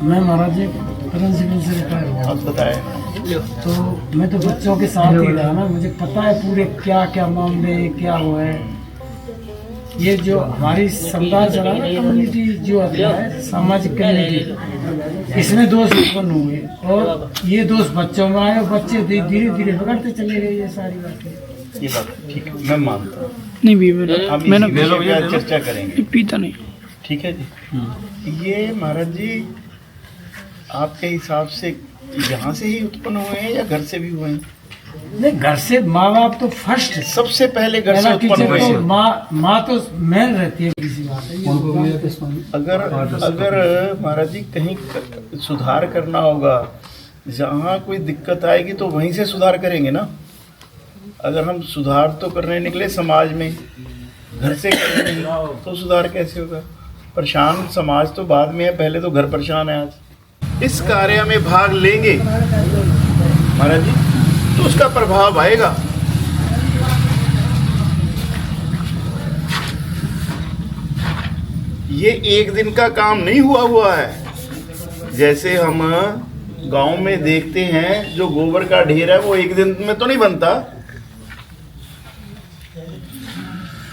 मैं महाराज जी प्रिंसिपल से रिटायर हुआ। आप बताएं। तो मैं तो बच्चों के साथ ही रहा ना, मुझे पता है पूरे क्या क्या मामले क्या हुआ है। ये जो हमारी समुदाय चला ना, कम्युनिटी जो है सामाजिक कम्युनिटी, इसमें दोष उत्पन्न हुए और ये दोष बच्चों में आए और बच्चे धीरे धीरे बिगड़ते चले गए। ये सारी बातें, ये बात ठीक है, मैं मानता हूँ। नहीं हम मैंने इसी विषय पे चर्चा करेंगे, पीता नहीं। ठीक है जी। ये महाराज जी आपके हिसाब से यहाँ से ही उत्पन्न हुए हैं या घर से भी हुए हैं? नहीं, घर से माँ बाप तो फर्स्ट, सबसे पहले घर से उत्पन्न हुए हैं। माँ तो मेन रहती है किसी बात है। अगर महाराज जी कहीं सुधार करना होगा, जहाँ कोई दिक्कत आएगी तो वहीं से सुधार करेंगे ना। अगर हम सुधार तो करने निकले समाज में, घर से करने नहीं, तो सुधार कैसे होगा? परेशान समाज तो बाद में है, पहले तो घर परेशान है। आज इस कार्य में भाग लेंगे महाराज जी तो उसका प्रभाव आएगा। ये एक दिन का काम नहीं हुआ है। जैसे हम गांव में देखते हैं जो गोबर का ढेर है वो एक दिन में तो नहीं बनता।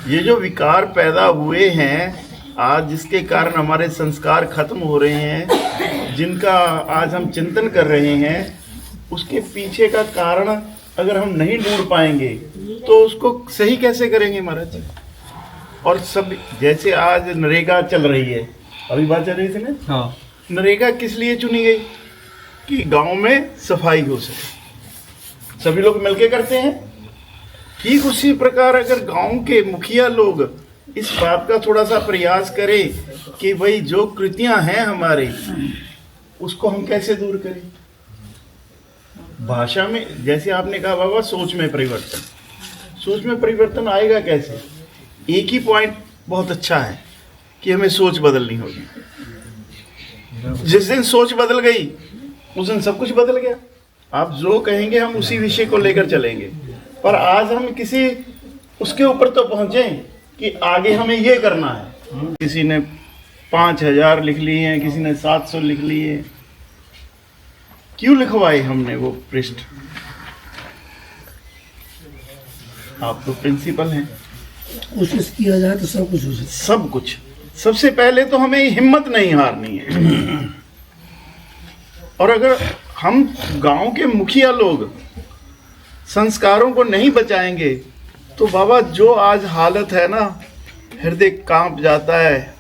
ये जो विकार पैदा हुए हैं आज, जिसके कारण हमारे संस्कार खत्म हो रहे हैं, जिनका आज हम चिंतन कर रहे हैं, उसके पीछे का कारण अगर हम नहीं ढूंढ पाएंगे तो उसको सही कैसे करेंगे महाराज जी? और सब जैसे आज नरेगा चल रही है, अभी बात चल रही थी ना। हाँ। नरेगा किस लिए चुनी गई? कि गांव में सफाई हो सके, सभी लोग मिलके करते हैं। ठीक उसी प्रकार अगर गांव के मुखिया लोग इस बात का थोड़ा सा प्रयास करें कि भाई जो कृतियां हैं हमारे, उसको हम कैसे दूर करें। भाषा में जैसे आपने कहा बाबा, सोच में परिवर्तन, सोच में परिवर्तन आएगा कैसे? एक ही पॉइंट बहुत अच्छा है कि हमें सोच बदलनी होगी। जिस दिन सोच बदल गई उस दिन सब कुछ बदल गया। आप जो कहेंगे हम उसी विषय को लेकर चलेंगे, पर आज हम किसी उसके ऊपर तो पहुंचे कि आगे हमें ये करना है। किसी ने 5000 लिख लिए हैं, किसी ने 700 लिख लिए। क्यों लिखवाए हमने वो पृष्ठ? आप तो प्रिंसिपल हैं, कोशिश किया जाए तो सब कुछ हो सकता है। सब कुछ। सबसे पहले तो हमें हिम्मत नहीं हारनी है। और अगर हम गांव के मुखिया लोग संस्कारों को नहीं बचाएंगे तो बाबा जो आज हालत है ना, हृदय कांप जाता है।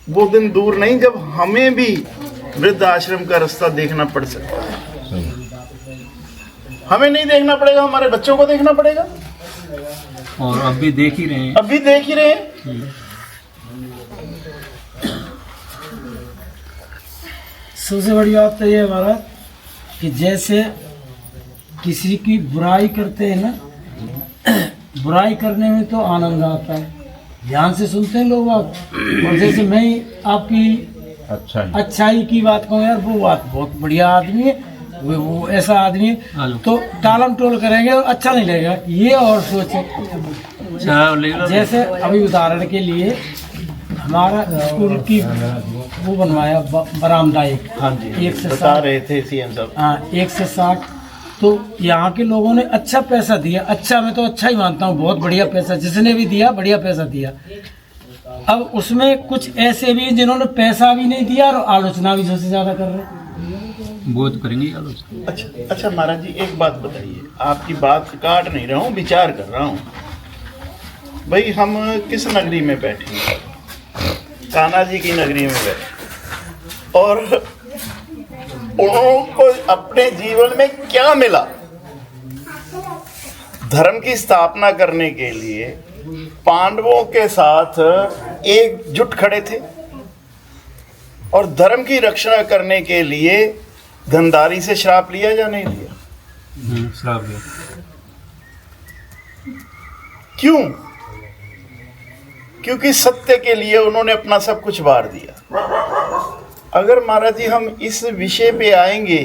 वो दिन दूर नहीं जब हमें भी वृद्ध आश्रम का रास्ता देखना पड़ सकता है। हमें नहीं देखना पड़ेगा, हमारे बच्चों को देखना पड़ेगा। और अब भी देख ही रहे हैं, अब भी देख ही रहे हैं। सबसे बड़ी बात तो ये है महाराज कि जैसे किसी की बुराई करते हैं ना, बुराई करने में तो आनंद आता है, ध्यान से सुनते हैं लोग आप। और जैसे मैं ही आपकी अच्छाई की बात कहूँ, यार वो बात बहुत बढ़िया आदमी है, वो ऐसा आदमी है, तो टालम टोल करेंगे और अच्छा नहीं लगेगा। ये और सोचे, जैसे अभी उदाहरण के लिए हमारा स्कूल की वो बनवाया बरामदा एक, हाँ जी, 1 से बता 7, रहे थे सीएम साहब। हाँ 1 से 7। तो यहाँ के लोगों ने अच्छा पैसा दिया। अच्छा, मैं तो अच्छा ही मानता हूँ, बहुत बढ़िया पैसा जिसने भी दिया, बढ़िया पैसा दिया। अब उसमें कुछ ऐसे भी हैं जिन्होंने पैसा भी नहीं दिया और आलोचना भी सबसे ज्यादा कर रहे हैं। वो तो करेंगे आलोचना। अच्छा महाराज जी, एक बात बताइए, आपकी बात काट नहीं रहा हूँ, विचार कर रहा हूँ। भाई हम किस नगरी में बैठे हैं? कान्हा जी की नगरी में बैठे, और उनको अपने जीवन में क्या मिला? धर्म की स्थापना करने के लिए पांडवों के साथ एकजुट खड़े थे और धर्म की रक्षा करने के लिए गंधारी से श्राप लिया या नहीं लिया? श्राप लिया। क्यों? क्योंकि सत्य के लिए उन्होंने अपना सब कुछ वार दिया। अगर महाराज जी हम इस विषय पे आएंगे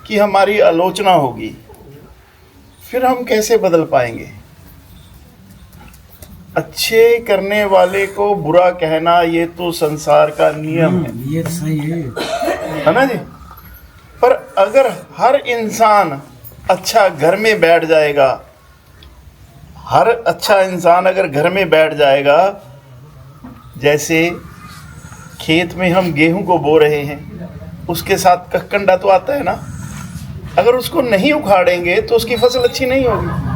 कि हमारी आलोचना होगी, फिर हम कैसे बदल पाएंगे? अच्छे करने वाले को बुरा कहना ये तो संसार का नियम है ये तो सही है ना जी। पर अगर हर इंसान अच्छा घर में बैठ जाएगा, हर अच्छा इंसान अगर घर में बैठ जाएगा, जैसे खेत में हम गेहूं को बो रहे हैं, उसके साथ कक्कंडा तो आता है ना, अगर उसको नहीं उखाड़ेंगे तो उसकी फसल अच्छी नहीं होगी।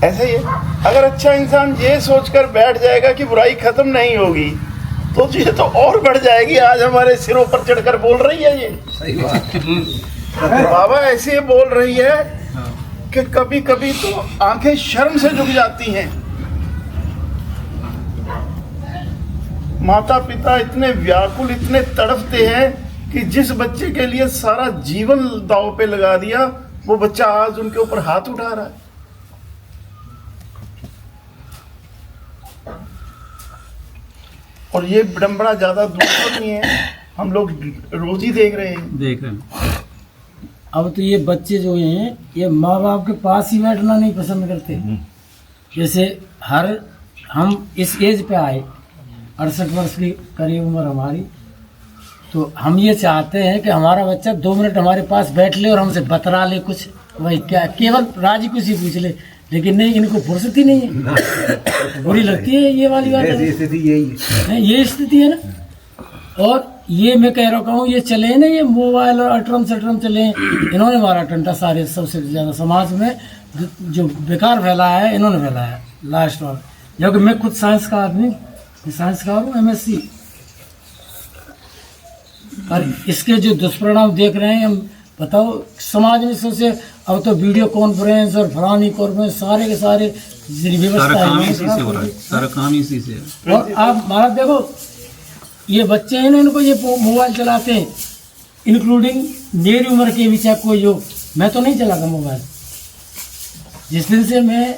ऐसा ही है, अगर अच्छा इंसान ये सोचकर बैठ जाएगा कि बुराई खत्म नहीं होगी तो ये तो और बढ़ जाएगी। आज हमारे सिरों पर चढ़कर बोल रही है ये, सही बात। बाबा ऐसे बोल रही है कि कभी कभी तो आंखें शर्म से झुक जाती हैं। माता पिता इतने व्याकुल, इतने तड़पते हैं कि जिस बच्चे के लिए सारा जीवन दांव पे लगा दिया, वो बच्चा आज उनके ऊपर हाथ उठा रहा है। और ये विडंबना ज्यादा दूर तो नहीं है, हम लोग रोज ही देख रहे हैं। देख रहे हैं। अब तो ये बच्चे जो हैं ये माँ बाप के पास ही बैठना नहीं पसंद करते। जैसे हम इस एज पे आए, 68 वर्ष की करीब उम्र हमारी, तो हम ये चाहते हैं कि हमारा बच्चा 2 मिनट हमारे पास बैठ ले और हमसे बतरा ले कुछ, वही क्या केवल राजी कुछ ही पूछ ले, लेकिन नहीं, इनको फुर्सत ही नहीं है। बुरी लगती है ये वाली बात, स्थिति यही है, ये स्थिति है ना। और ये मैं कह रहा हूँ, ये चले ना ये मोबाइल और अटरम सटरम चले, इन्होंने मारा टंटा सारे, सबसे ज्यादा समाज में जो बेकार फैलाया है इन्होंने फैलाया है लास्ट और। जबकि मैं खुद साइंस का आदमी, साइंसकार हूँ, MSc, और इसके जो दुष्परिणाम देख रहे हैं हम, बताओ समाज में सोचे, अब तो वीडियो कॉन्फ्रेंस और फलानी कॉन्फ्रेंस सारे के सारे सारा काम इसी से हो रहा है, सारा काम इसी से है। और आप महाराज देखो, ये बच्चे हैं ना, इनको ये मोबाइल चलाते हैं, इंक्लूडिंग मेरी उम्र के भी, चाहे कोई हो। मैं तो नहीं चलाता मोबाइल, जिस दिन से मैं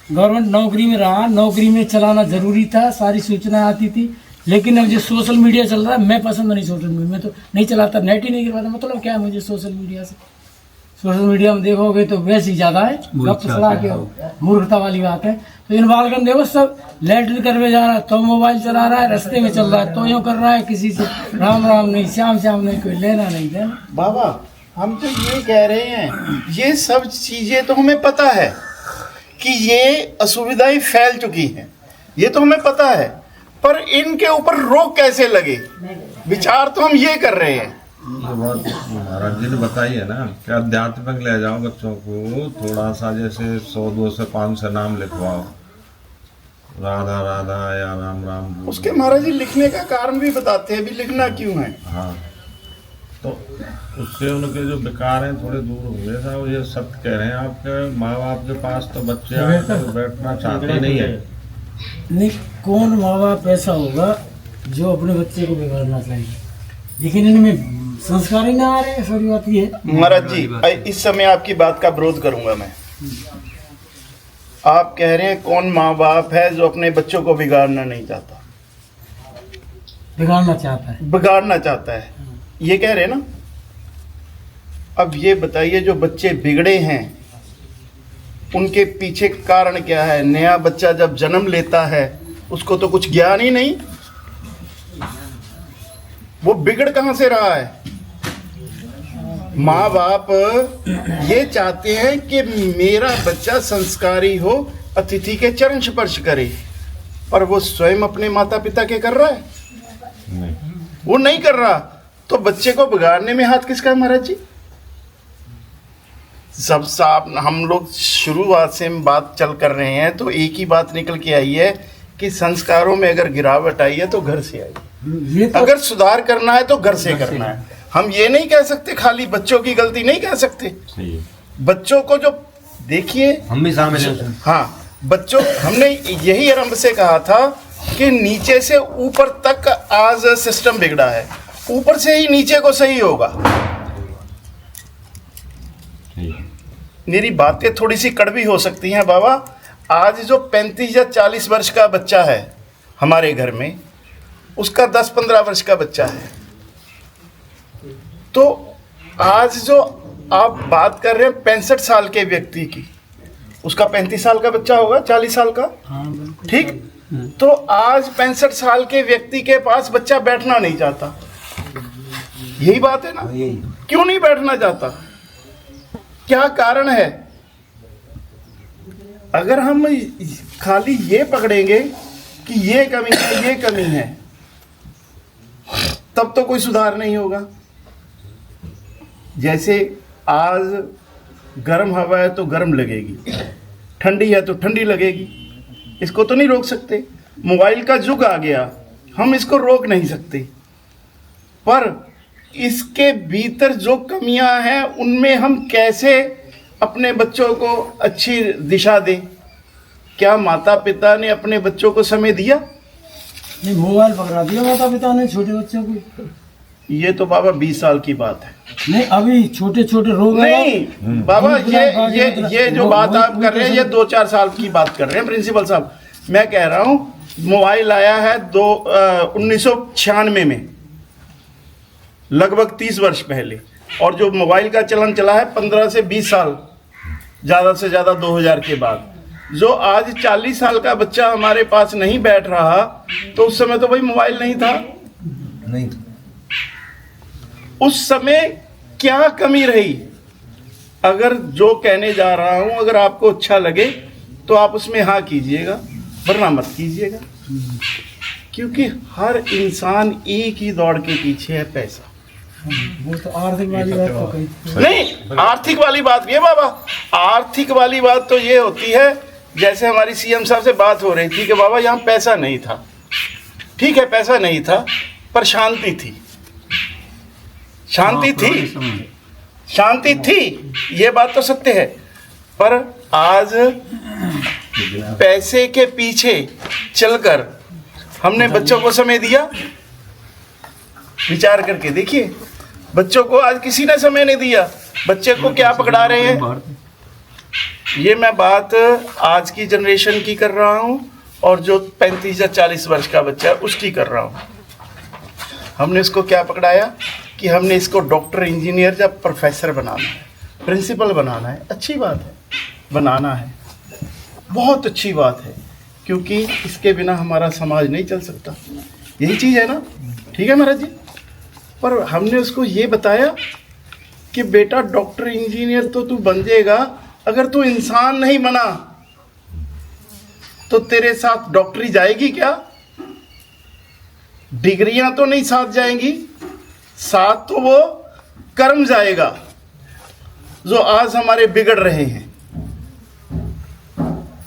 गवर्नमेंट नौकरी में रहा, नौकरी में चलाना जरूरी था, सारी सूचनाएं आती थी। लेकिन अब जो सोशल मीडिया चल रहा है, मैं पसंद नहीं सोशल मीडिया, मैं तो नहीं चलाता, नेट ही नहीं करवाता। मतलब क्या है मुझे सोशल मीडिया से? सोशल मीडिया में देखोगे तो वैसे ही ज़्यादा है, गप सड़ा के मूर्खता वाली बात है। तो इन बालगन देखो, सब लैट्रिन करने जा रहा है तो मोबाइल चला रहा है, रास्ते में चल रहा है तो यूँ कर रहा है, किसी से राम राम नहीं, श्याम श्याम नहीं, कोई लेना नहीं देना। बाबा हम तो ये कह रहे हैं, ये सब चीजें तो हमें पता है कि ये असुविधाएं फैल चुकी हैं, ये तो हमें पता है, पर इनके ऊपर रोक कैसे लगे, विचार तो हम ये कर रहे हैं। ये बात महाराज जी ने बताई है ना कि अध्यात्म में ले जाओ बच्चों को, थोड़ा सा जैसे 100, 200 से 500 नाम लिखवाओ, राधा राधा या राम राम। उसके महाराज जी लिखने का कारण भी बताते हैं, अभी लिखना क्यों है। हाँ, तो उससे उनके जो विकार हैं थोड़े दूर होंगे साहब। ये सत्य कह रहे हैं, आपके माँ बाप के पास तो बच्चे आकर बैठना चाहते ही नहीं है। नहीं, कौन माँ बाप ऐसा होगा जो अपने बच्चे को बिगाड़ना चाहिए, लेकिन इनमें संस्कार ही ना आ रहे हैं। सारी बात ये है महाराज जी, इस समय आपकी बात का विरोध करूंगा मैं। आप कह रहे हैं कौन माँ बाप है जो अपने बच्चों को बिगाड़ना नहीं चाहता, बिगाड़ना चाहता है, बिगाड़ना चाहता है, ये कह रहे हैं ना। अब ये बताइए, जो बच्चे बिगड़े हैं उनके पीछे कारण क्या है? नया बच्चा जब जन्म लेता है उसको तो कुछ ज्ञान ही नहीं, वो बिगड़ कहां से रहा है? माँ बाप ये चाहते हैं कि मेरा बच्चा संस्कारी हो, अतिथि के चरण स्पर्श करे, पर वो स्वयं अपने माता पिता के कर रहा है? नहीं। वो नहीं कर रहा, तो बच्चे को बिगाड़ने में हाथ किसका है महाराज जी? सब साफ, हम लोग शुरुआत से बात चल कर रहे हैं तो एक ही बात निकल के आई है कि संस्कारों में अगर गिरावट आई है तो घर से आई है। ये तो अगर सुधार करना है तो घर से करना है। हम ये नहीं कह सकते, खाली बच्चों की गलती नहीं कह सकते। सही है। बच्चों को जो देखिए, हम भी शामिल हैं। हाँ, बच्चों, हमने यही आरंभ से कहा था कि नीचे से ऊपर तक आज सिस्टम बिगड़ा है, ऊपर से ही नीचे को सही होगा। मेरी बातें थोड़ी सी कड़वी हो सकती हैं बाबा। आज जो 35 या 40 वर्ष का बच्चा है हमारे घर में, उसका 10-15 वर्ष का बच्चा है, तो आज जो आप बात कर रहे हैं 65 साल के व्यक्ति की, उसका 35 साल का बच्चा होगा, 40 साल का, हाँ बिल्कुल। ठीक। तो आज 65 साल के व्यक्ति के पास बच्चा बैठना नहीं चाहता, यही बात है ना? क्यों नहीं बैठना चाहता? क्या कारण है? अगर हम खाली ये पकड़ेंगे कि ये कमी है, ये कमी है, तब तो कोई सुधार नहीं होगा। जैसे आज गर्म हवा है तो गर्म लगेगी, ठंडी है तो ठंडी लगेगी, इसको तो नहीं रोक सकते। मोबाइल का युग आ गया, हम इसको रोक नहीं सकते, पर इसके भीतर जो कमियां हैं उनमें हम कैसे अपने बच्चों को अच्छी दिशा दें? क्या माता पिता ने अपने बच्चों को समय दिया? नहीं, मोबाइल पकड़ा दिया माता पिता ने छोटे बच्चों को। ये तो बाबा 20 साल की बात है। नहीं, अभी छोटे छोटे रोग नहीं बाबा, ये जो बात आप कर रहे हैं, ये 2-4 साल की बात कर रहे हैं प्रिंसिपल साहब। मैं कह रहा हूँ मोबाइल आया है 1996 में, लगभग 30 वर्ष पहले, और जो मोबाइल का चलन चला है 15 से 20 साल, ज़्यादा से ज़्यादा 2000 के बाद। जो आज 40 साल का बच्चा हमारे पास नहीं बैठ रहा, तो उस समय तो भाई मोबाइल नहीं था। नहीं, उस समय क्या कमी रही? अगर जो कहने जा रहा हूं, अगर आपको अच्छा लगे तो आप उसमें हाँ कीजिएगा, वरना मत कीजिएगा। क्योंकि हर इंसान एक ही दौड़ के पीछे है, पैसा। वो तो आर्थिक वाली बात तो कही। नहीं, आर्थिक वाली बात भी है बाबा। आर्थिक वाली बात तो ये होती है, जैसे हमारी सीएम साहब से बात हो रही थी कि बाबा यहाँ पैसा नहीं था। ठीक है, पैसा नहीं था, पर शांति थी, शांति थी, शांति थी, ये बात तो सत्य है। पर आज पैसे के पीछे चलकर हमने बच्चों को समय दिया? विचार करके देखिए, बच्चों को आज किसी ने समय नहीं दिया। बच्चे को क्या पकड़ा रहे हैं? ये मैं बात आज की जनरेशन की कर रहा हूँ, और जो 35 या 40 वर्ष का बच्चा है उसकी कर रहा हूँ। हमने इसको क्या पकड़ाया कि हमने इसको डॉक्टर, इंजीनियर या प्रोफेसर बनाना है, प्रिंसिपल बनाना है। अच्छी बात है, बनाना है, बहुत अच्छी बात है, क्योंकि इसके बिना हमारा समाज नहीं चल सकता। यही चीज़ है ना? ठीक है महाराज जी। पर हमने उसको ये बताया कि बेटा डॉक्टर इंजीनियर तो तू बन जाएगा, अगर तू इंसान नहीं बना तो तेरे साथ डॉक्टरी जाएगी क्या? डिग्रियां तो नहीं साथ जाएंगी, साथ तो वो कर्म जाएगा जो आज हमारे बिगड़ रहे हैं।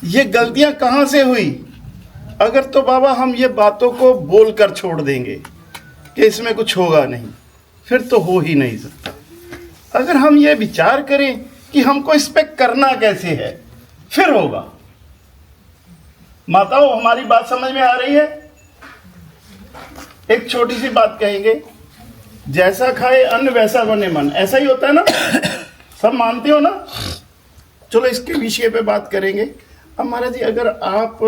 ये गलतियां कहां से हुई? अगर तो बाबा हम ये बातों को बोलकर छोड़ देंगे कि इसमें कुछ होगा नहीं, फिर तो हो ही नहीं सकता। अगर हम ये विचार करें कि हमको इस पे करना कैसे है, फिर होगा। माताओं, हमारी बात समझ में आ रही है? एक छोटी सी बात कहेंगे, जैसा खाए अन्न वैसा बने मन, ऐसा ही होता है ना? सब मानते हो ना? चलो इसके विषय पे बात करेंगे। अब महाराज जी, अगर आप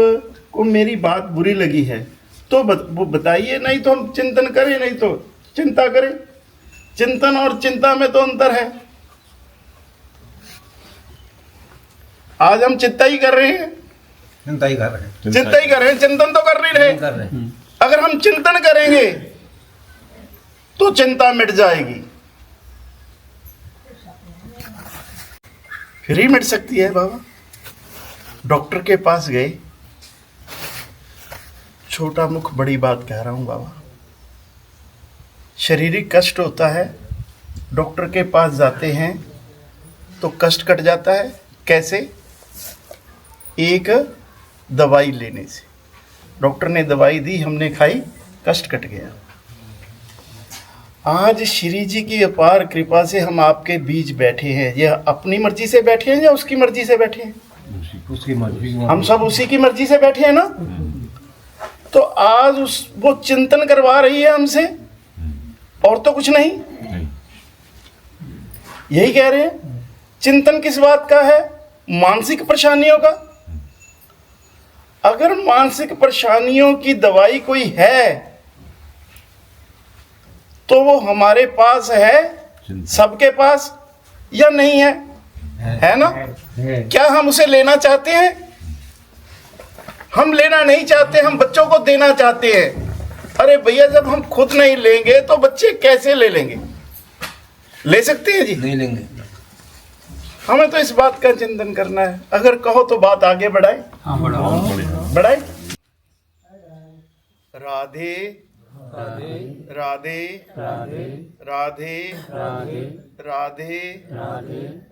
को मेरी बात बुरी लगी है तो बताइए, नहीं तो हम चिंतन करें, नहीं तो चिंता करें। चिंतन और चिंता में तो अंतर है। आज हम चिंता ही कर रहे हैं, चिंता ही कर रहे हैं, चिंता ही कर रहे हैं, चिंतन तो कर नहीं रहे। कर रहे हैं। अगर हम चिंतन करेंगे तो चिंता मिट जाएगी, फिर ही मिट सकती है बाबा। डॉक्टर के पास गए, छोटा मुख बड़ी बात कह रहा हूं बाबा, शारीरिक कष्ट होता है, डॉक्टर के पास जाते हैं तो कष्ट कट जाता है। कैसे? एक दवाई लेने से। डॉक्टर ने दवाई दी, हमने खाई, कष्ट कट गया। आज श्री जी की अपार कृपा से हम आपके बीच बैठे हैं। यह अपनी मर्जी से बैठे हैं या उसकी मर्जी से बैठे हैं? उसकी मर्जी। हम सब उसी की मर्जी से बैठे हैं ना? तो आज वो चिंतन करवा रही है हमसे, और तो कुछ नहीं। यही कह रहे हैं। चिंतन किस बात का है? मानसिक परेशानियों का। अगर मानसिक परेशानियों की दवाई कोई है तो वो हमारे पास है, सबके पास, या नहीं है? है ना? क्या हम उसे लेना चाहते हैं? हम लेना नहीं चाहते, हम बच्चों को देना चाहते हैं। अरे भैया, जब हम खुद नहीं लेंगे तो बच्चे कैसे ले लेंगे? ले सकते हैं जी? नहीं लेंगे। हमें तो इस बात का चिंतन करना है। अगर कहो तो बात आगे बढ़ाए। हाँ बढ़ाओ। बढ़ाए। राधे राधे राधे राधे राधे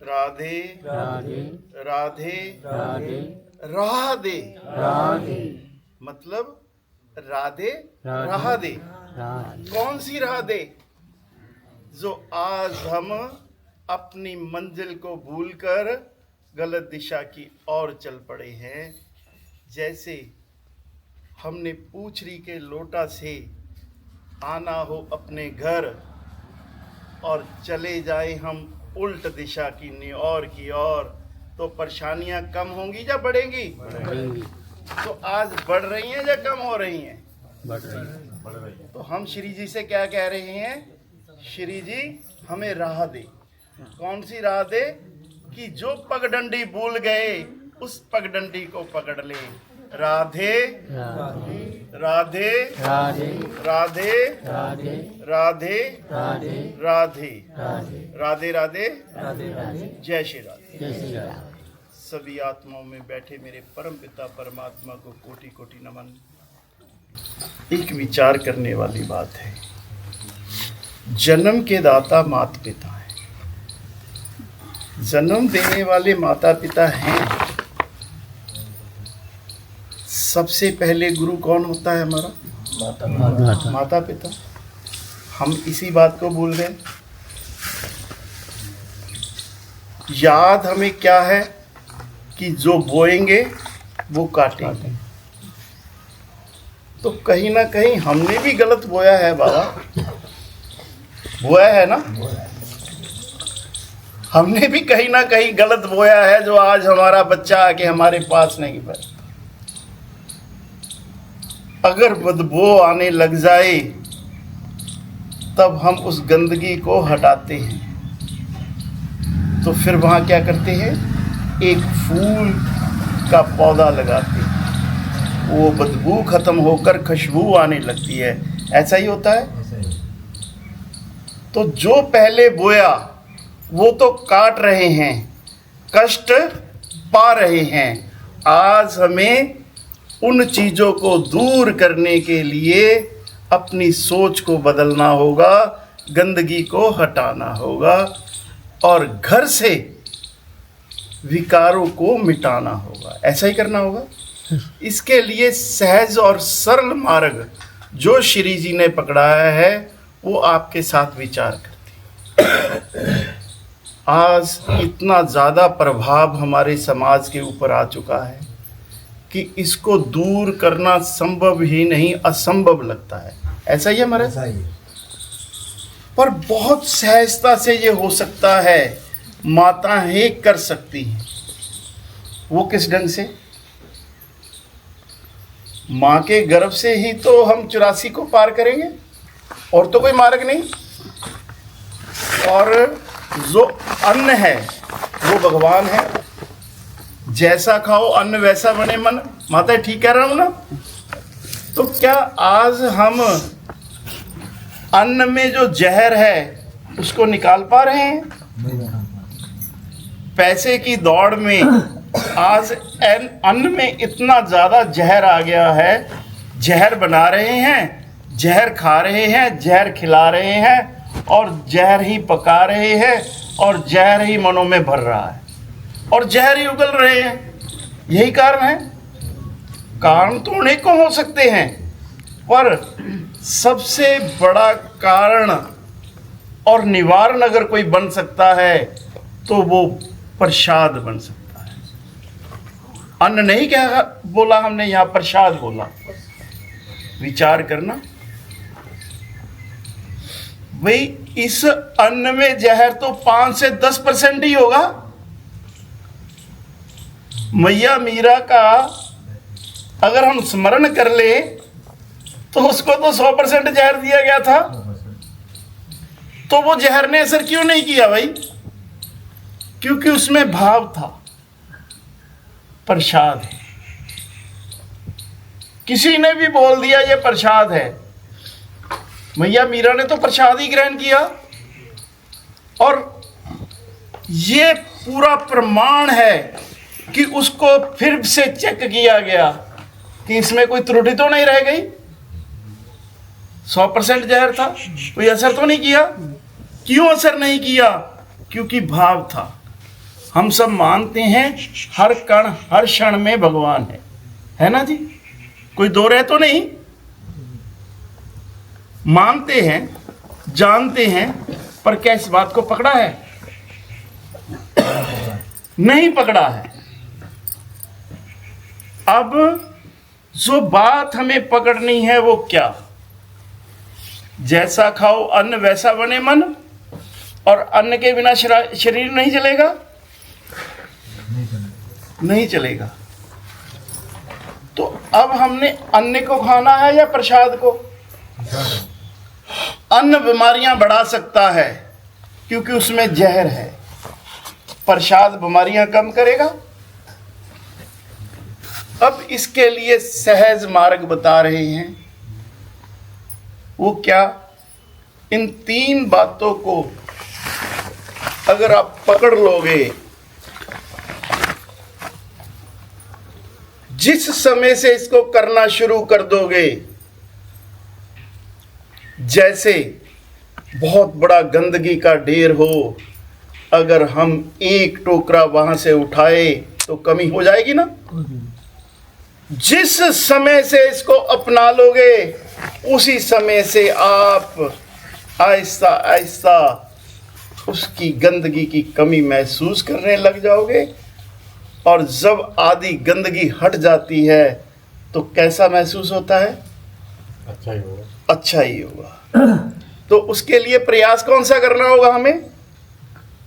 राधे राधे राधे राधे मतलब राधे राधे। कौन सी राधे? जो आज हम अपनी मंजिल को भूलकर गलत दिशा की ओर चल पड़े हैं। जैसे हमने पूछड़ी के लोटा से आना हो अपने घर और चले जाएं हम उल्ट दिशा की ओर, तो परेशानियां कम होंगी या बढ़ेंगी? तो आज बढ़ रही हैं या कम हो रही हैं? बढ़ रही है। तो हम श्री जी से क्या कह रहे हैं? श्री जी हमें राह दे। कौन सी राह दे? कि जो पगडंडी भूल गए उस पगडंडी को पकड़ ले। राधे राधे राधे राधे राधे राधे राधे जय श्री राधे। सभी आत्माओं में बैठे मेरे परम पिता परमात्मा को कोटि कोटि नमन। एक विचार करने वाली बात है। जन्म के दाता माता पिता हैं। जन्म देने वाले माता पिता हैं। सबसे पहले गुरु कौन होता है? हमारा माता पिता। हम इसी बात को भूल गए। याद हमें क्या है कि जो बोएंगे वो काटेंगे। तो कहीं ना कहीं हमने भी गलत बोया है बाबा। बोया है ना? हमने भी कहीं ना कहीं गलत बोया है, जो आज हमारा बच्चा आके हमारे पास नहीं बैठा। अगर बदबू आने लग जाए तब हम उस गंदगी को हटाते हैं। तो फिर वहाँ क्या करते हैं? एक फूल का पौधा लगाते हैं। वो बदबू खत्म होकर खुशबू आने लगती है। ऐसा ही होता है। तो जो पहले बोया वो तो काट रहे हैं, कष्ट पा रहे हैं। आज हमें उन चीज़ों को दूर करने के लिए अपनी सोच को बदलना होगा, गंदगी को हटाना होगा और घर से विकारों को मिटाना होगा। ऐसा ही करना होगा। इसके लिए सहज और सरल मार्ग जो श्री जी ने पकड़ाया है वो आपके साथ विचार करते हैं। आज इतना ज़्यादा प्रभाव हमारे समाज के ऊपर आ चुका है कि इसको दूर करना संभव ही नहीं, असंभव लगता है। ऐसा ही है हमारे? पर बहुत सहजता से ये हो सकता है। माताएं कर सकती हैं। वो किस ढंग से? माँ के गर्भ से ही तो हम 84 को पार करेंगे, और तो कोई मार्ग नहीं। और जो अन्न है वो भगवान है। जैसा खाओ अन्न वैसा बने मन। माता ठीक कह रहा हूं ना? तो क्या आज हम अन्न में जो जहर है उसको निकाल पा रहे हैं? पैसे की दौड़ में आज अन्न में इतना ज़्यादा जहर आ गया है। जहर बना रहे हैं, जहर खा रहे हैं, जहर खिला रहे हैं और जहर ही पका रहे हैं और जहर ही मनों में भर रहा है और जहर ही उगल रहे हैं। यही कारण है। कारण तो अनेकों हो सकते हैं, पर सबसे बड़ा कारण और निवारण अगर कोई बन सकता है तो वो प्रसाद बन सकता है। अन्न नहीं क्या बोला हमने, यहाँ प्रसाद बोला। विचार करना भाई, इस अन्न में जहर तो 5 से 10% ही होगा। मैया मीरा का अगर हम स्मरण कर ले तो उसको तो 100% जहर दिया गया था। तो वो जहर ने असर क्यों नहीं किया भाई? क्योंकि उसमें भाव था। प्रसाद है, किसी ने भी बोल दिया ये प्रसाद है, मैया मीरा ने तो प्रसाद ही ग्रहण किया। और ये पूरा प्रमाण है कि उसको फिर से चेक किया गया कि इसमें कोई त्रुटि तो नहीं रह गई। 100% जहर था, कोई असर तो नहीं किया। क्यों असर नहीं किया? क्योंकि भाव था। हम सब मानते हैं हर कण हर क्षण में भगवान है ना जी? कोई दो रह तो नहीं? मानते हैं, जानते हैं, पर क्या इस बात को पकड़ा है? नहीं पकड़ा है। अब जो बात हमें पकड़नी है वो क्या? जैसा खाओ अन्न वैसा बने मन, और अन्न के बिना शरीर नहीं चलेगा, नहीं चलेगा। तो अब हमने अन्न को खाना है या प्रसाद को? अन्न बीमारियां बढ़ा सकता है क्योंकि उसमें जहर है, प्रसाद बीमारियां कम करेगा। अब इसके लिए सहज मार्ग बता रहे हैं। वो क्या? इन 3 बातों को अगर आप पकड़ लोगे, जिस समय से इसको करना शुरू कर दोगे, जैसे बहुत बड़ा गंदगी का ढेर हो, अगर हम एक टोकरा वहां से उठाए तो कमी हो जाएगी ना। जिस समय से इसको अपना लोगे, उसी समय से आप आहिस्ता आहिस्ता उसकी गंदगी की कमी महसूस करने लग जाओगे। और जब आधी गंदगी हट जाती है तो कैसा महसूस होता है? अच्छा ही होगा। अच्छा ही होगा। तो उसके लिए प्रयास कौन सा करना होगा? हमें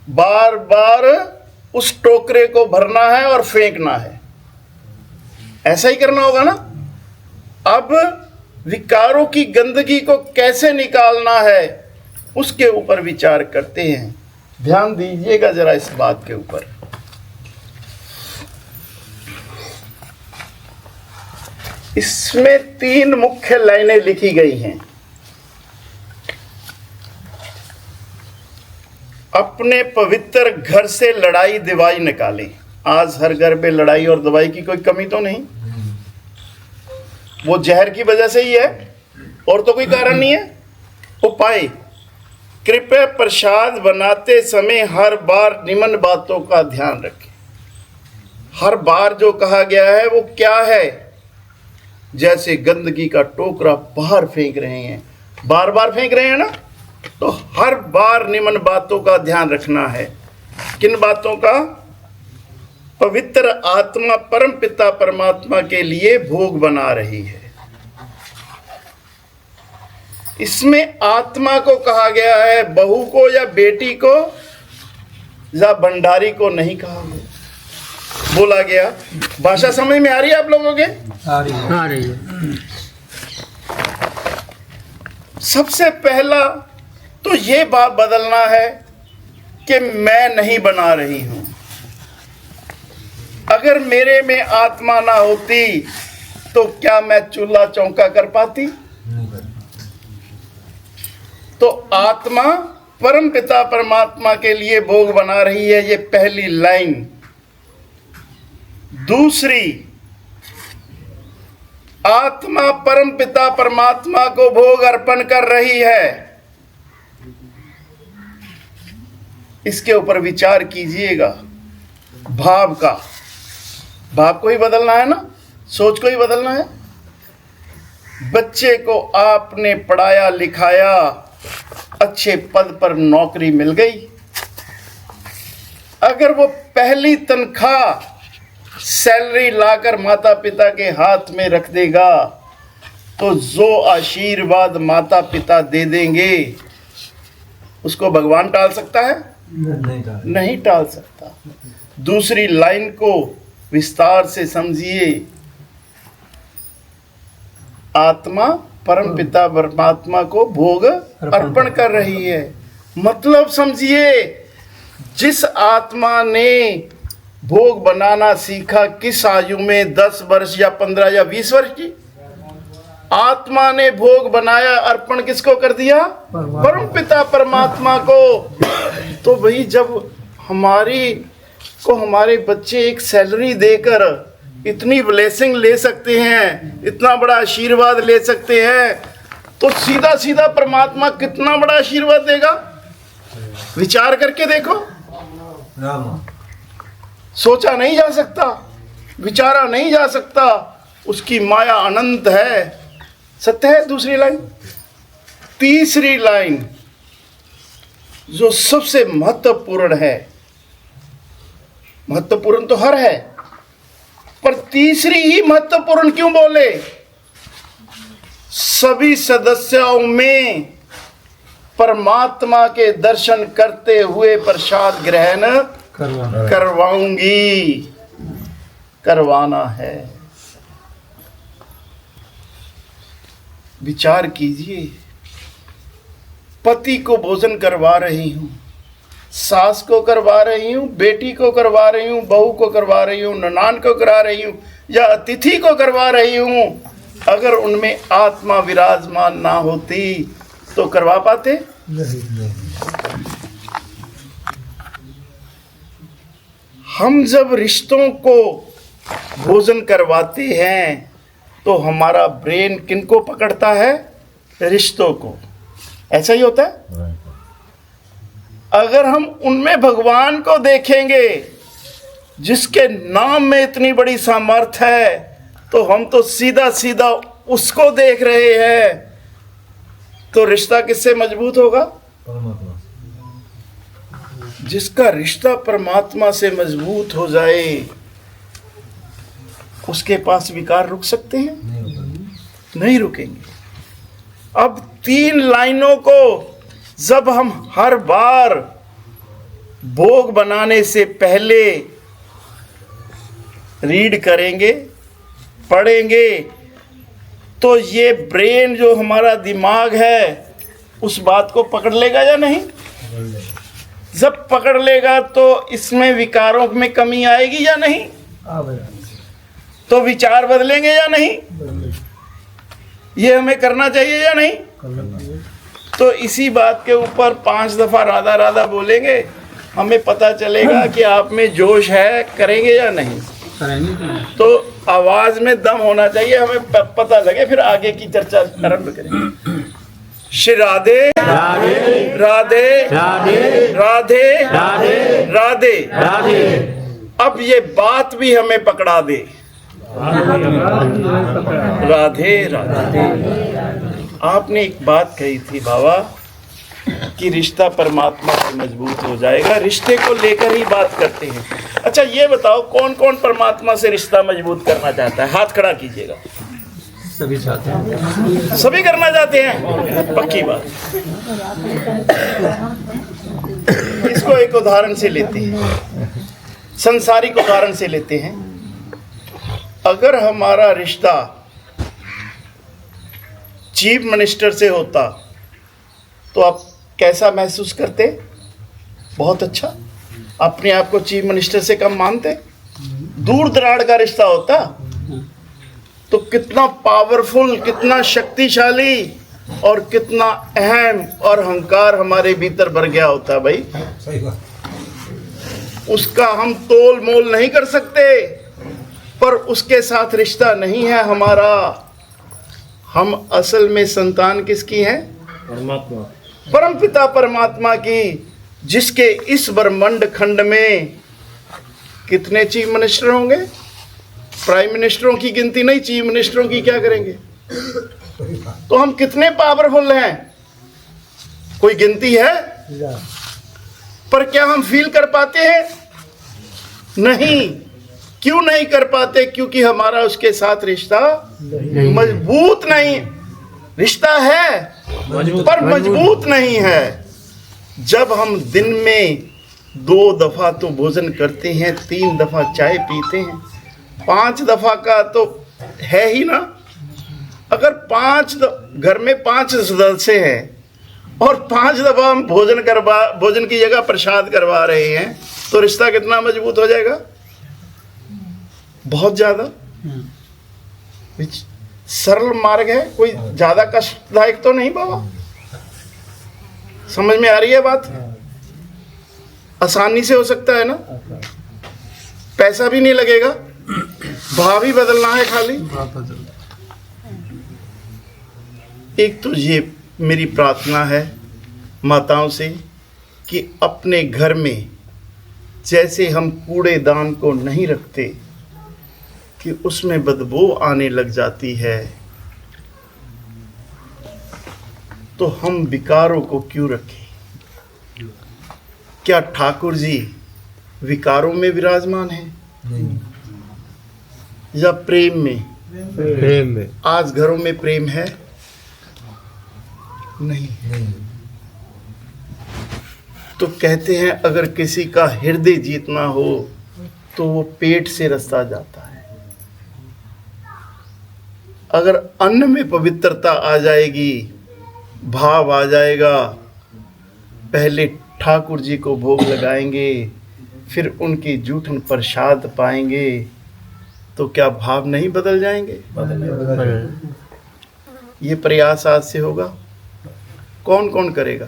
बार बार उस टोकरे को भरना है और फेंकना है। ऐसा ही करना होगा ना। अब विकारों की गंदगी को कैसे निकालना है, उसके ऊपर विचार करते हैं। ध्यान दीजिएगा जरा इस बात के ऊपर। इसमें 3 मुख्य लाइनें लिखी गई हैं। अपने पवित्र घर से लड़ाई दवाई निकालें। आज हर घर में लड़ाई और दवाई की कोई कमी तो नहीं। वो जहर की वजह से ही है, और तो कोई कारण नहीं है। उपाय: कृपया प्रसाद बनाते समय हर बार निम्न बातों का ध्यान रखें। हर बार जो कहा गया है वो क्या है? जैसे गंदगी का टोकरा बाहर फेंक रहे हैं, बार बार फेंक रहे हैं ना, तो हर बार निम्न बातों का ध्यान रखना है। किन बातों का? पवित्र आत्मा परम पिता परमात्मा के लिए भोग बना रही है। इसमें आत्मा को कहा गया है, बहू को या बेटी को या भंडारी को नहीं कहा गया, बोला गया। भाषा समझ में आ रही है आप लोगों के? आ रही है। सबसे पहला तो ये बात बदलना है कि मैं नहीं बना रही हूं। अगर मेरे में आत्मा ना होती तो क्या मैं चूल्हा चौका कर पाती? तो आत्मा परम पिता परमात्मा के लिए भोग बना रही है, ये पहली लाइन। दूसरी, आत्मा परम पिता परमात्मा को भोग अर्पण कर रही है। इसके ऊपर विचार कीजिएगा। भाव का, भाव को ही बदलना है ना, सोच को ही बदलना है। बच्चे को आपने पढ़ाया लिखाया, अच्छे पद पर नौकरी मिल गई। अगर वो पहली तनख्वाह सैलरी लाकर माता पिता के हाथ में रख देगा, तो जो आशीर्वाद माता पिता दे देंगे उसको भगवान टाल सकता है? नहीं टाल सकता। दूसरी लाइन को विस्तार से समझिए। आत्मा परम पिता परमात्मा को भोग अर्पण कर रही है। मतलब समझिए, जिस आत्मा ने भोग बनाना सीखा किस आयु में, 10 वर्ष या 15 या 20 वर्ष की? आत्मा ने भोग बनाया, अर्पण किसको कर दिया? परम पिता परमात्मा को। तो भाई जब हमारे बच्चे एक सैलरी देकर इतनी ब्लेसिंग ले सकते हैं, इतना बड़ा आशीर्वाद ले सकते हैं, तो सीधा सीधा परमात्मा कितना बड़ा आशीर्वाद देगा? विचार करके देखो। सोचा नहीं जा सकता, विचारा नहीं जा सकता। उसकी माया अनंत है। सत्य है। दूसरी लाइन। तीसरी लाइन जो सबसे महत्वपूर्ण है, महत्वपूर्ण तो हर है, पर तीसरी ही महत्वपूर्ण क्यों बोले? सभी सदस्यों में परमात्मा के दर्शन करते हुए प्रसाद ग्रहण करवाऊंगी। करवाना है। विचार कीजिए, पति को भोजन करवा रही हूं, सास को करवा रही हूं, बेटी को करवा रही हूं, बहू को करवा रही हूं, ननान को करा रही हूं, या अतिथि को करवा रही हूं। अगर उनमें आत्मा विराजमान ना होती तो करवा पाते? हम जब रिश्तों को भोजन करवाते हैं तो हमारा ब्रेन किनको पकड़ता है? रिश्तों को। ऐसा ही होता है। अगर हम उनमें भगवान को देखेंगे जिसके नाम में इतनी बड़ी सामर्थ्य है, तो हम तो सीधा सीधा उसको देख रहे हैं। तो रिश्ता किससे मजबूत होगा? जिसका रिश्ता परमात्मा से मजबूत हो जाए, उसके पास विकार रुक सकते हैं? नहीं रुकेंगे। अब 3 लाइनों को जब हम हर बार भोग बनाने से पहले रीड करेंगे, पढ़ेंगे, तो ये ब्रेन जो हमारा दिमाग है उस बात को पकड़ लेगा या नहीं? जब पकड़ लेगा तो इसमें विकारों में कमी आएगी या नहीं? तो विचार बदलेंगे या नहीं? ये हमें करना चाहिए या नहीं? तो इसी बात के ऊपर 5 दफा राधा राधा बोलेंगे, हमें पता चलेगा कि आप में जोश है। करेंगे या नहीं? तो आवाज में दम होना चाहिए, हमें पता लगे, फिर आगे की चर्चा आरंभ करेंगे। श्री राधे राधे राधे राधे राधे राधे राधे। अब ये बात भी हमें पकड़ा दे। राधे राधे। आपने एक बात कही थी बाबा कि रिश्ता परमात्मा से मजबूत हो जाएगा। रिश्ते को लेकर ही बात करते हैं। अच्छा ये बताओ, कौन कौन परमात्मा से रिश्ता मजबूत करना चाहता है? हाथ खड़ा कीजिएगा। सभी चाहते हैं। सभी करना चाहते हैं? पक्की बात। इसको एक उदाहरण से लेते हैं, संसारिक उदाहरण से लेते हैं। अगर हमारा रिश्ता चीफ मिनिस्टर से होता तो आप कैसा महसूस करते? बहुत अच्छा। अपने आप को चीफ मिनिस्टर से कम मानते? दूर दराड़ का रिश्ता होता तो कितना पावरफुल, कितना शक्तिशाली और कितना अहम और अहंकार हमारे भीतर भर गया होता भाई। उसका हम तोल मोल नहीं कर सकते, पर उसके साथ रिश्ता नहीं है हमारा। हम असल में संतान किसकी हैं? परमात्मा, परम पिता परमात्मा की, जिसके इस ब्रह्मांड खंड में कितने चीफ मिनिस्टर होंगे? प्राइम मिनिस्टरों की गिनती नहीं, चीफ मिनिस्टरों की क्या करेंगे? तो हम कितने पावरफुल हैं, कोई गिनती है? पर क्या हम फील कर पाते हैं? नहीं। क्यों नहीं कर पाते? क्योंकि हमारा उसके साथ रिश्ता मजबूत नहीं। रिश्ता है पर मजबूत नहीं है। जब हम दिन में 2 दफा तो भोजन करते हैं, 3 दफा चाय पीते हैं, 5 दफा का तो है ही ना। अगर घर में 5 सदस्य हैं और 5 दफा हम भोजन की जगह प्रसाद करवा रहे हैं, तो रिश्ता कितना मजबूत हो जाएगा? बहुत ज्यादा। सरल मार्ग है, कोई ज्यादा कष्टदायक तो नहीं बाबा। समझ में आ रही है बात? आसानी से हो सकता है ना, पैसा भी नहीं लगेगा, भाव ही बदलना है खाली। एक तो ये मेरी प्रार्थना है माताओं से कि अपने घर में जैसे हम कूड़ेदान को नहीं रखते कि उसमें बदबू आने लग जाती है, तो हम विकारों को क्यों रखें? क्या ठाकुर जी विकारों में विराजमान है या प्रेम में? प्रेम में। आज घरों में प्रेम है नहीं। तो कहते हैं अगर किसी का हृदय जीतना हो तो वो पेट से रास्ता जाता है। अगर अन्न में पवित्रता आ जाएगी, भाव आ जाएगा, पहले ठाकुर जी को भोग लगाएंगे, फिर उनकी जूठन प्रसाद पाएंगे, तो क्या भाव नहीं बदल जाएंगे? ये प्रयास आज से होगा। कौन कौन करेगा?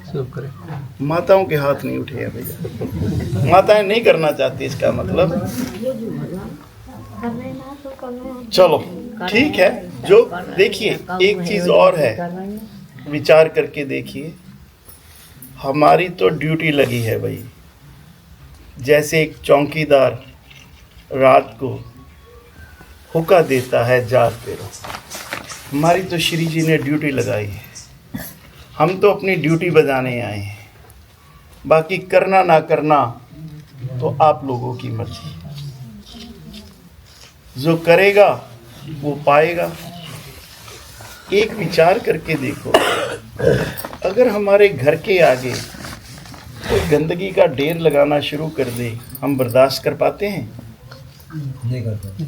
सब करें। माताओं के हाथ नहीं उठे हैं भैया, माताएं नहीं करना चाहती, इसका मतलब। चलो ठीक है। जो देखिए एक चीज और है, विचार करके देखिए। हमारी तो ड्यूटी लगी है भाई, जैसे एक चौकीदार रात को हुक्का देता है जाग पे, हमारी तो श्री जी ने ड्यूटी लगाई है। हम तो अपनी ड्यूटी बजाने आए हैं, बाकी करना ना करना तो आप लोगों की मर्जी। जो करेगा वो पाएगा। एक विचार करके देखो, अगर हमारे घर के आगे कोई गंदगी का ढेर लगाना शुरू कर दे, हम बर्दाश्त कर पाते हैं? नहीं करते।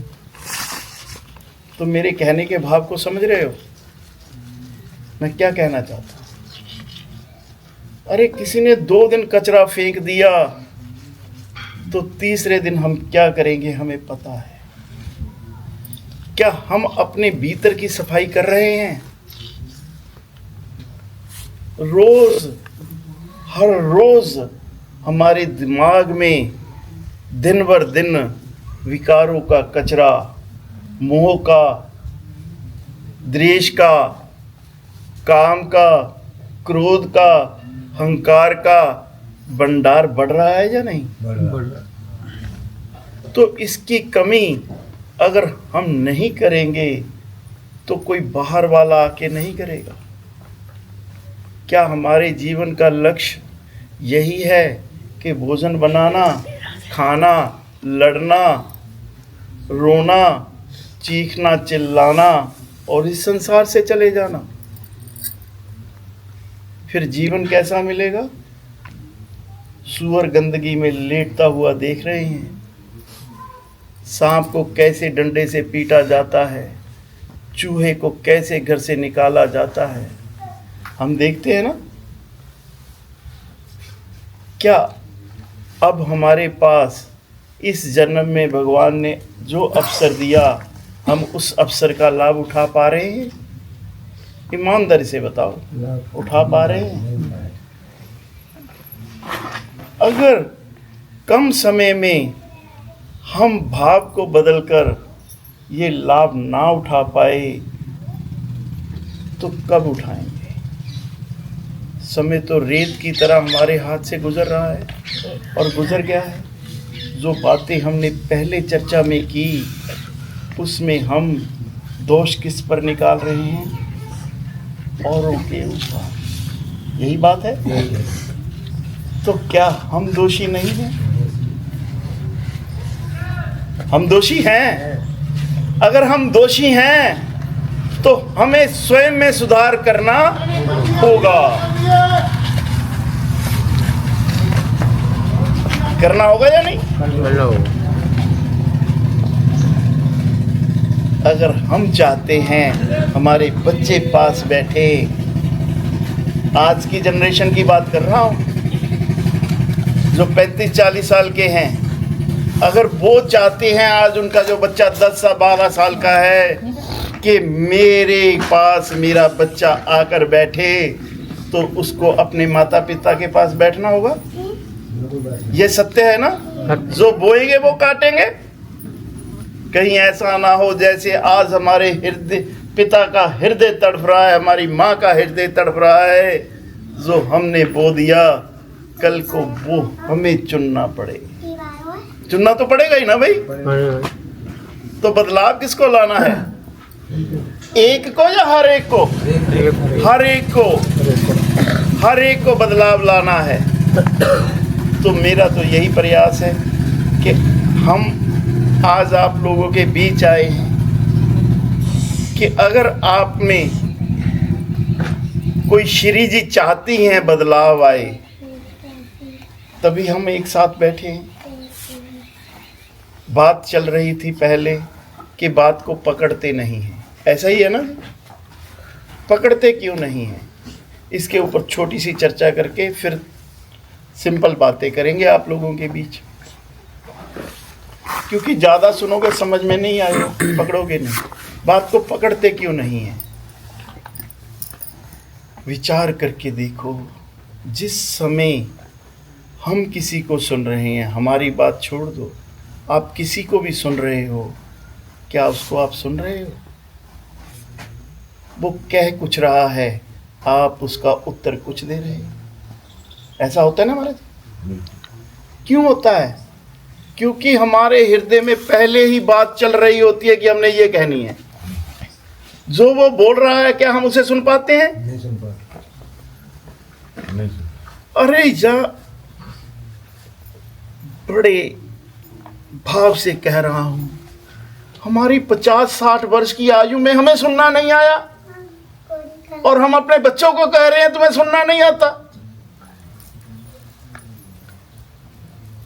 तो मेरे कहने के भाव को समझ रहे हो? मैं क्या कहना चाहता हूँ? अरे किसी ने 2 दिन कचरा फेंक दिया, तो तीसरे दिन हम क्या करेंगे हमें पता है। क्या हम अपने भीतर की सफाई कर रहे हैं? रोज, हर रोज हमारे दिमाग में दिन भर दिन विकारों का कचरा, मोह का, द्वेष का, काम का, क्रोध का, अहंकार का भंडार बढ़ रहा है या नहीं? तो इसकी कमी अगर हम नहीं करेंगे तो कोई बाहर वाला आके नहीं करेगा। क्या हमारे जीवन का लक्ष्य यही है कि भोजन बनाना, खाना, लड़ना, रोना, चीखना, चिल्लाना और इस संसार से चले जाना? फिर जीवन कैसा मिलेगा? सूअर गंदगी में लेटता हुआ देख रहे हैं, सांप को कैसे डंडे से पीटा जाता है, चूहे को कैसे घर से निकाला जाता है, हम देखते हैं ना। क्या अब हमारे पास इस जन्म में भगवान ने जो अवसर दिया, हम उस अवसर का लाभ उठा पा रहे हैं? ईमानदारी से बताओ, उठा पा रहे हैं? अगर कम समय में हम भाव को बदलकर ये लाभ ना उठा पाए तो कब उठाएंगे? समय तो रेत की तरह हमारे हाथ से गुजर रहा है और गुजर गया है। जो बातें हमने पहले चर्चा में की उसमें हम दोष किस पर निकाल रहे हैं? औरों के ऊपर। यही बात है। तो क्या हम दोषी नहीं हैं? हम दोषी हैं। अगर हम दोषी हैं तो हमें स्वयं में सुधार करना होगा। करना होगा या नहीं? अगर हम चाहते हैं हमारे बच्चे पास बैठे आज की जनरेशन की बात कर रहा हूँ, जो 35-40 साल के हैं, अगर वो चाहते हैं आज उनका जो बच्चा 10-12 साल का है कि मेरे पास मेरा बच्चा आकर बैठे, तो उसको अपने माता पिता के पास बैठना होगा। ये सत्य है ना, जो बोएंगे वो काटेंगे। कहीं ऐसा ना हो जैसे आज हमारे हृदय, पिता का हृदय तड़फ रहा है, हमारी माँ का हृदय तड़फ रहा है, जो हमने बो दिया कल को वो हमें चुनना पड़े। चुनना तो पड़ेगा ही ना भाई। तो बदलाव किसको लाना है, एक को या हर एक को? हर एक को बदलाव लाना है। तो मेरा तो यही प्रयास है कि हम आज आप लोगों के बीच आए हैं कि अगर आप में कोई श्री जी चाहती हैं बदलाव आए, तभी हम एक साथ बैठे हैं। बात चल रही थी पहले कि बात को पकड़ते नहीं हैं, ऐसा ही है ना? पकड़ते क्यों नहीं हैं? इसके ऊपर छोटी सी चर्चा करके फिर सिंपल बातें करेंगे आप लोगों के बीच, क्योंकि ज़्यादा सुनोगे समझ में नहीं आएगा, पकड़ोगे नहीं। बात को पकड़ते क्यों नहीं है? विचार करके देखो, जिस समय हम किसी को सुन रहे हैं, हमारी बात छोड़ दो, आप किसी को भी सुन रहे हो, क्या उसको आप सुन रहे हो? वो कह कुछ रहा है, आप उसका उत्तर कुछ दे रहे हो। ऐसा होता है ना महाराज? क्यों होता है? क्योंकि हमारे हृदय में पहले ही बात चल रही होती है कि हमने ये कहनी है। जो वो बोल रहा है, क्या हम उसे सुन पाते हैं? नहीं सुन पाते। अरे जा, बड़े भाव से कह रहा हूं, हमारी 50-60 वर्ष की आयु में हमें सुनना नहीं आया, और हम अपने बच्चों को कह रहे हैं तुम्हें सुनना नहीं आता।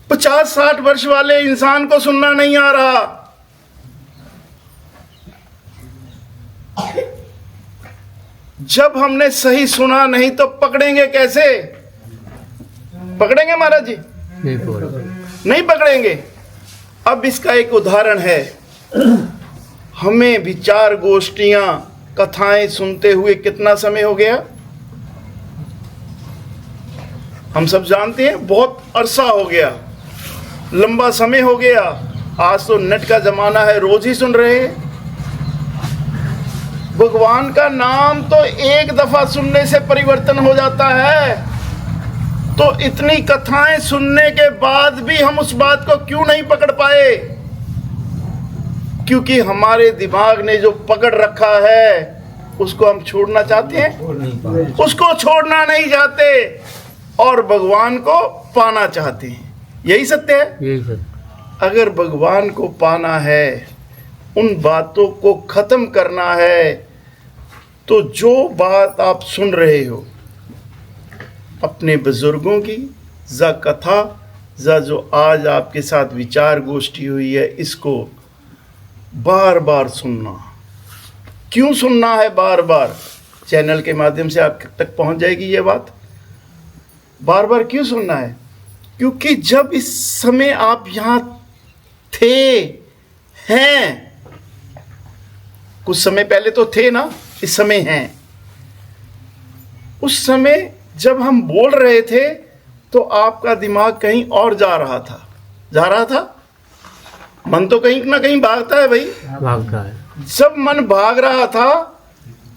50-60 वर्ष वाले इंसान को सुनना नहीं आ रहा। जब हमने सही सुना नहीं तो पकड़ेंगे कैसे? पकड़ेंगे महाराज जी? नहीं पकड़ेंगे। अब इसका एक उदाहरण है। हमें विचार गोष्ठियां, कथाएं सुनते हुए कितना समय हो गया? हम सब जानते हैं, बहुत अरसा हो गया, लंबा समय हो गया। आज तो नेट का जमाना है, रोज ही सुन रहे हैं। भगवान का नाम तो एक दफा सुनने से परिवर्तन हो जाता है, तो इतनी कथाएं सुनने के बाद भी हम उस बात को क्यों नहीं पकड़ पाए? क्योंकि हमारे दिमाग ने जो पकड़ रखा है उसको हम छोड़ना चाहते हैं, उसको छोड़ना नहीं चाहते, और भगवान को पाना चाहते हैं। यही सत्य है। अगर भगवान को पाना है, उन बातों को खत्म करना है, तो जो बात आप सुन रहे हो अपने बुजुर्गों की, जा कथा, जा जो आज आपके साथ विचार गोष्ठी हुई है, इसको बार बार सुनना। क्यों सुनना है बार बार? चैनल के माध्यम से आप तक पहुंच जाएगी ये बात। बार बार क्यों सुनना है? क्योंकि जब इस समय आप यहाँ थे, हैं, कुछ समय पहले तो थे ना, इस समय हैं। उस समय जब हम बोल रहे थे तो आपका दिमाग कहीं और जा रहा था। मन तो कहीं ना कहीं भागता है भाई, भागता है। जब मन भाग रहा था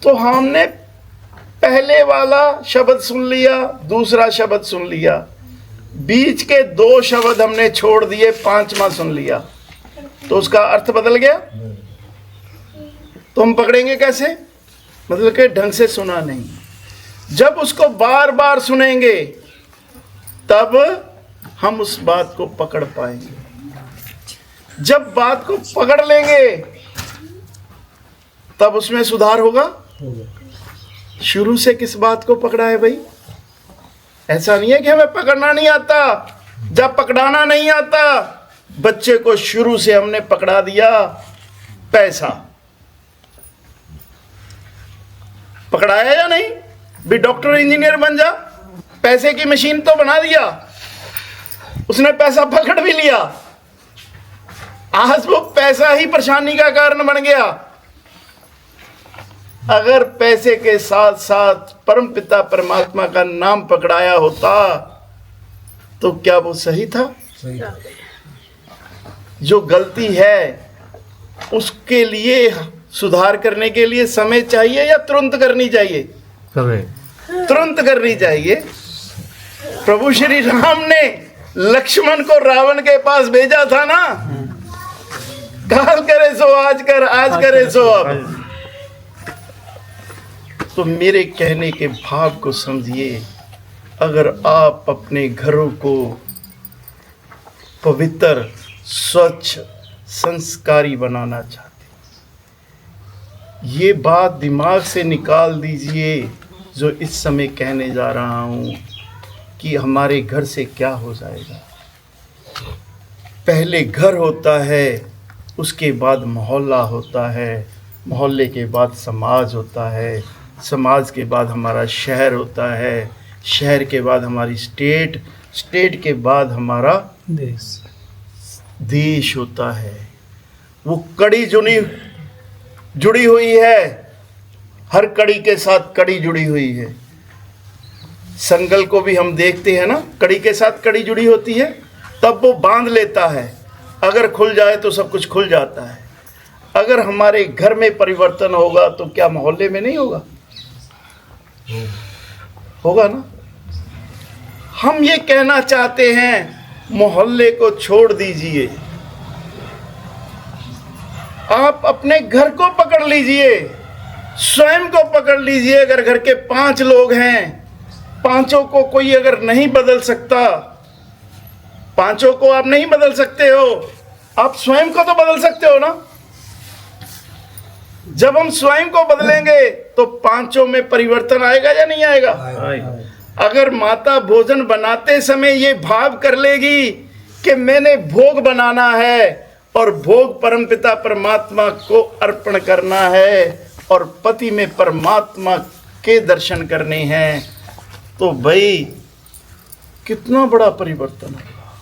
तो हमने पहले वाला शब्द सुन लिया, दूसरा शब्द सुन लिया, बीच के 2 शब्द हमने छोड़ दिए, 5वां सुन लिया, तो उसका अर्थ बदल गया। तो हम पकड़ेंगे कैसे? मतलब कि ढंग से सुना नहीं। जब उसको बार बार सुनेंगे तब हम उस बात को पकड़ पाएंगे। जब बात को पकड़ लेंगे तब उसमें सुधार होगा। शुरू से किस बात को पकड़ा है भाई? ऐसा नहीं है कि हमें पकड़ना नहीं आता, जब पकड़ाना नहीं आता। बच्चे को शुरू से हमने पकड़ा दिया पैसा, पकड़ाया या नहीं? भी डॉक्टर इंजीनियर बन जा, पैसे की मशीन तो बना दिया, उसने पैसा पकड़ भी लिया, आज वो पैसा ही परेशानी का कारण बन गया। अगर पैसे के साथ साथ परमपिता परमात्मा का नाम पकड़ाया होता तो क्या वो सही था? जो गलती है उसके लिए सुधार करने के लिए समय चाहिए या तुरंत करनी चाहिए? तुरंत करनी चाहिए। प्रभु श्री राम ने लक्ष्मण को रावण के पास भेजा था ना, काल करे सो आज कर, आज करे सो अब। तो मेरे कहने के भाव को समझिए। अगर आप अपने घरों को पवित्र, स्वच्छ, संस्कारी बनाना चाहते, ये बात दिमाग से निकाल दीजिए जो इस समय कहने जा रहा हूँ कि हमारे घर से क्या हो जाएगा। पहले घर होता है, उसके बाद मोहल्ला होता है, मोहल्ले के बाद समाज होता है, समाज के बाद हमारा शहर होता है, शहर के बाद हमारी स्टेट, स्टेट के बाद हमारा देश होता है। वो कड़ी जुड़ी हुई है, हर कड़ी के साथ कड़ी जुड़ी हुई है। संगल को भी हम देखते हैं ना, कड़ी के साथ कड़ी जुड़ी होती है, तब वो बांध लेता है। अगर खुल जाए तो सब कुछ खुल जाता है। अगर हमारे घर में परिवर्तन होगा तो क्या मोहल्ले में नहीं होगा? होगा ना। हम ये कहना चाहते हैं, मोहल्ले को छोड़ दीजिए, आप अपने घर को पकड़ लीजिए, स्वयं को पकड़ लीजिए। अगर घर के 5 लोग हैं, पांचों को कोई अगर नहीं बदल सकता, पांचों को आप नहीं बदल सकते हो, आप स्वयं को तो बदल सकते हो ना। जब हम स्वयं को बदलेंगे तो पांचों में परिवर्तन आएगा या नहीं आएगा? अगर माता भोजन बनाते समय ये भाव कर लेगी कि मैंने भोग बनाना है और भोग परमपिता परमात्मा को अर्पण करना है और पति में परमात्मा के दर्शन करने हैं, तो भाई कितना बड़ा परिवर्तन होगा।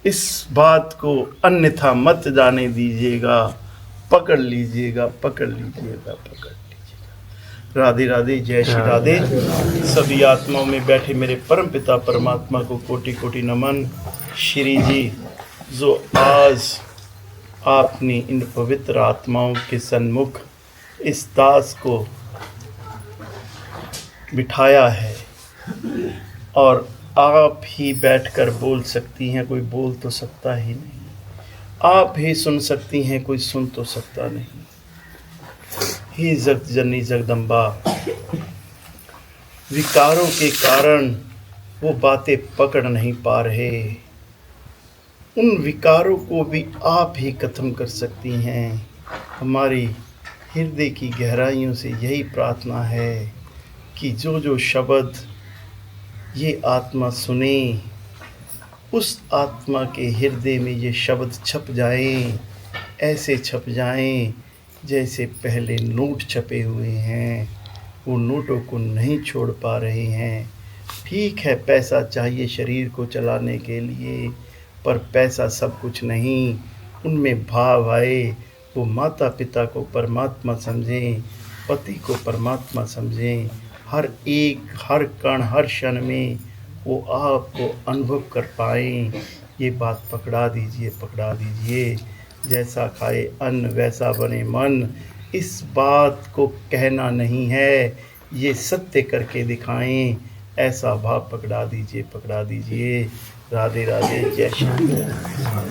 इस बात को अन्यथा मत जाने दीजिएगा। पकड़ लीजिएगा, पकड़ लीजिएगा, पकड़ लीजिएगा। राधे राधे, जय श्री राधे। सभी आत्माओं में बैठे मेरे परम पिता परमात्मा को कोटि कोटि नमन। श्री जी, जो आज आपने इन पवित्र आत्माओं के सन्मुख इस दास को बिठाया है और आप ही बैठकर बोल सकती हैं, कोई बोल तो सकता ही नहीं। आप ही सुन सकती हैं, कोई सुन तो सकता नहीं। हे जगत जननी जगदम्बा, विकारों के कारण वो बातें पकड़ नहीं पा रहे, उन विकारों को भी आप ही खत्म कर सकती हैं। हमारी हृदय की गहराइयों से यही प्रार्थना है कि जो जो शब्द ये आत्मा सुने, उस आत्मा के हृदय में ये शब्द छप जाएं, ऐसे छप जाएं जैसे पहले नोट छपे हुए हैं। वो नोटों को नहीं छोड़ पा रहे हैं। ठीक है, पैसा चाहिए शरीर को चलाने के लिए, पर पैसा सब कुछ नहीं। उनमें भाव आए, वो माता पिता को परमात्मा समझें, पति को परमात्मा समझें। हर एक, हर कण, हर क्षण में वो आपको अनुभव कर पाएँ। ये बात पकड़ा दीजिए, पकड़ा दीजिए। जैसा खाए अन्न वैसा बने मन, इस बात को कहना नहीं है, ये सत्य करके दिखाएं। ऐसा भाव पकड़ा दीजिए, पकड़ा दीजिए। राधे राधे, जय श्री राम।